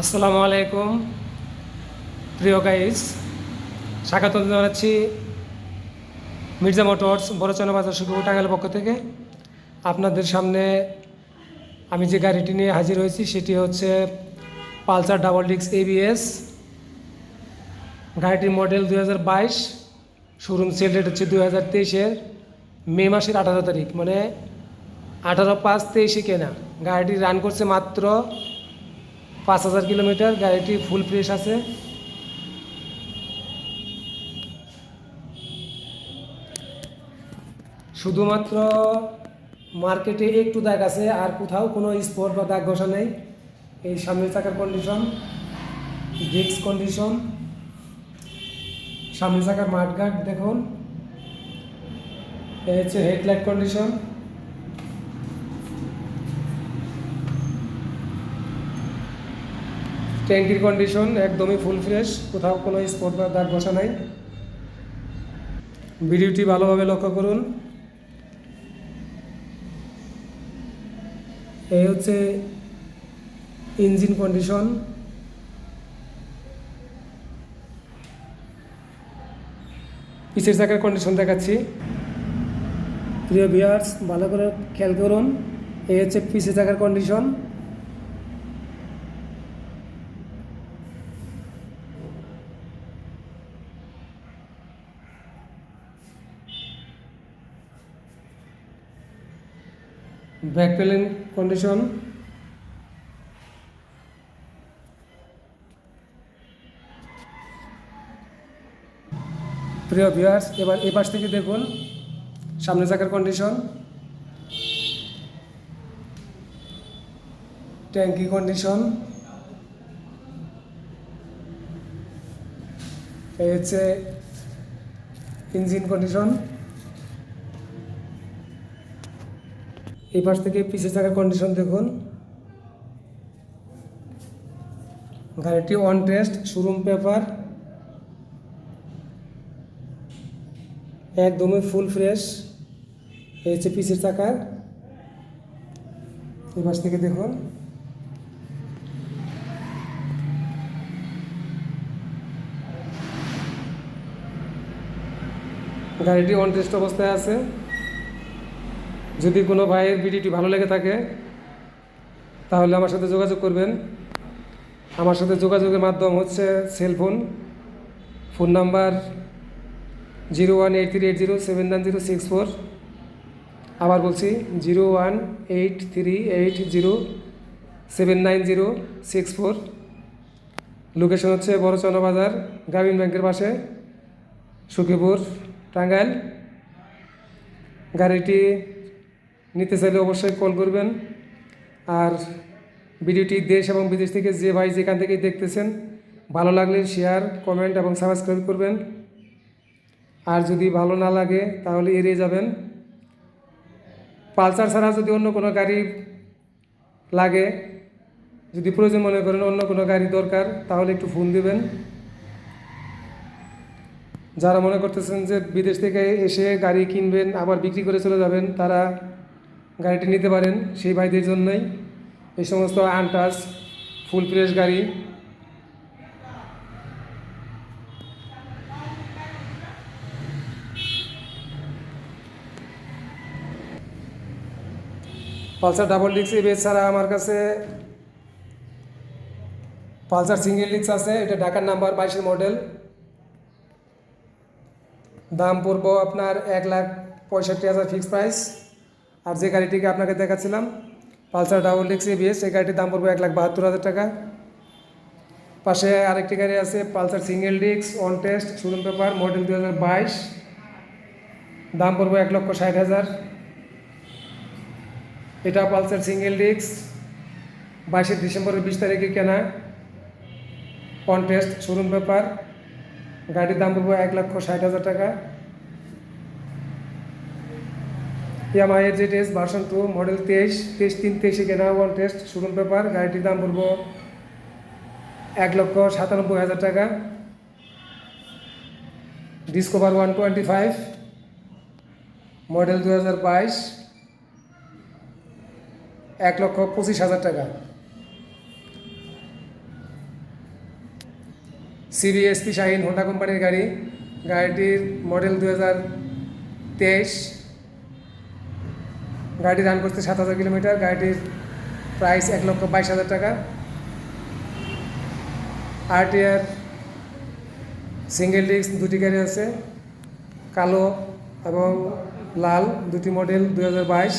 আসসালামু আলাইকুম প্রিয় গাইজ, স্বাগত জানাচ্ছি মির্জা মোটরস বড়চনা বাজার সুখপুর টাঙ্গাইল পক্ষ থেকে। আপনাদের সামনে আমি যে গাড়িটি নিয়ে হাজির হয়েছি সেটি হচ্ছে পালসার ডাবল ডিস্ক ABS। গাড়িটির মডেল 2022, শোরুম সেল রেট হচ্ছে 2023-এর মে মাসের 18 তারিখ, মানে 18/5/23 কেনা। গাড়িটি রান করছে মাত্র 5000 কিলোমিটার। গাড়িটি ফুল ফ্রেশ আছে। শুধুমাত্র মার্কেটে একটু দাগ আছে, আর কোথাও কোনো স্পট বা দাগ ঘষা নেই। এই সামনের চাকার কন্ডিশন, ডিস্ক কন্ডিশন, সামনের চাকার মাঠঘাট দেখুন। এই হচ্ছে হেডলাইট কন্ডিশন। ট্যাঙ্কির কন্ডিশন একদমই ফুল ফ্রেশ, কোথাও কোনো স্পট বা দাগ ঘষা নাই। ভিডিওটি ভালোভাবে লক্ষ্য করুন। এই হচ্ছে ইঞ্জিন কন্ডিশন। পিছের চাকার কন্ডিশন দেখাচ্ছি। প্রিয় ভিউয়ার্স, ভালো করে খেয়াল করুন। এই হচ্ছে পিছের চাকার কন্ডিশন। Back panel condition. প্রিয় ভিউয়ার্স, এবার এই পাশ থেকে দেখুন সামনের চাকার কন্ডিশন, ট্যাঙ্কি কন্ডিশন। এই হচ্ছে ইঞ্জিন কন্ডিশন। এই পাশ থেকে পিছের চাকার কন্ডিশন দেখুন। গাড়িটি অন টেস্ট, শোরুম পেপার, একদমই ফুল ফ্রেশ। এই হচ্ছে পিছের চাকার। এই পাশ থেকে দেখুন। গাড়িটি অন টেস্ট অবস্থায় আছে। যদি কোনো ভাইয়ের ভিডিওটি ভালো লেগে থাকে তাহলে আমার সাথে যোগাযোগ করবেন। আমার সাথে যোগাযোগের মাধ্যম হচ্ছে সেলফোন, ফোন নাম্বার 0183807906 আবার বলছি 0183807906। লোকেশন হচ্ছে বড়চনা বাজার, গ্রামীণ ব্যাংকের পাশে, সুখীপুর, টাঙ্গাইল। গাড়িটি নিতে চাইলে অবশ্যই কল করবেন। আর ভিডিওটি দেশ এবং বিদেশ থেকে যে ভাই যেখান থেকেই দেখতেছেন, ভালো লাগলে শেয়ার, কমেন্ট এবং সাবস্ক্রাইব করবেন। আর যদি ভালো না লাগে তাহলে এড়িয়ে যাবেন। পালসার ছাড়া যদি অন্য কোনো গাড়ি লাগে, যদি প্রয়োজন মনে করেন অন্য কোনো গাড়ি দরকার, তাহলে একটু ফোন দিবেন। যারা মনে করতেছেন যে বিদেশ থেকে এসে গাড়ি কিনবেন আবার বিক্রি করে চলে যাবেন, তারা গাড়িটি নিতে পারেন। সেই ভাইদের জন্যই এই সমস্ত আনটাচ ফুল ফ্রেশ গাড়ি। পালসার ডাবল ডিস্ক ABS ছাড়া আমার কাছে পালসার সিঙ্গেল ডিস্ক আছে। এটা ঢাকার নাম্বার 22-এর মডেল। দাম পড়বো আপনার 1,65,000 ফিক্স প্রাইস। আর যে গাড়িটিকে আপনাকে দেখাচ্ছিলাম পালসার ডাবল ডিস্ক ABS, সেই গাড়িটির দাম পড়বে 1,72,000 টাকা। পাশে আরেকটি গাড়ি আছে Pulsar single disc on test, showroom paper, model 2022, দাম পড়বে 1,60,000। এটা পালসার সিঙ্গেল ডিস্ক, 22 ডিসেম্বরের 20 তারিখে কেনা, অন টেস্ট, শোরুম পেপার। গাড়ির দাম পড়বে 1,60,000 টাকা। ইয়ামাহা ZS ভার্সন 2, মডেল 23 কেনা, অন টেস্ট, শোরুম পেপার। গাড়িটির দাম পড়বে 1,97,000 টাকা। ডিসকভার 125, মডেল 2022, 1,25,000 টাকা। সিবিএসপি শাহিন হোন্ডা কোম্পানির গাড়ি। গাড়িটির মডেল 2023। গাড়ি রান করছে 7000 কিলোমিটার। গাড়িটির প্রাইস 1,22,000 টাকা। আরটিআর সিঙ্গেল ডিস্ক দুটি গাড়ি আছে, কালো এবং লাল, দুটি মডেল 2022।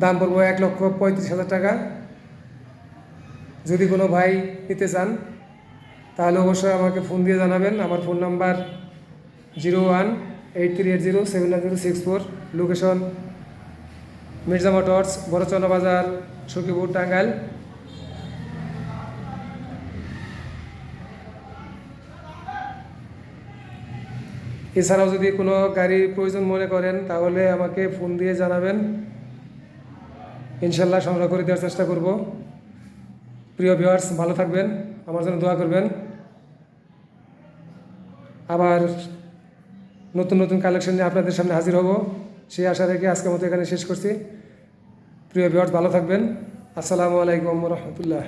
দাম পড়বো 1,35,000 টাকা। যদি কোনো ভাই নিতে চান তাহলে অবশ্যই আমাকে ফোন দিয়ে জানাবেন। আমার phone number 0183807964। Location Mirza motors, Barachana Bazar, Sakhipur, Tangail. এছাড়াও যদি কোনো গাড়ির প্রয়োজন মনে করেন তাহলে আমাকে ফোন দিয়ে জানাবেন, ইনশাল্লাহ সংগ্রহ করে দেওয়ার চেষ্টা করব। প্রিয় ভিউয়ার্স, ভালো থাকবেন, আমার জন্য দোয়া করবেন। আবার নতুন নতুন কালেকশন নিয়ে আপনাদের সামনে হাজির হব, সেই আশা রেখে আজকের মতো এখানে শেষ করছি। প্রিয় ভিউয়ার্স, ভালো থাকবেন। আসসালামু আলাইকুম রহমতুল্লাহ।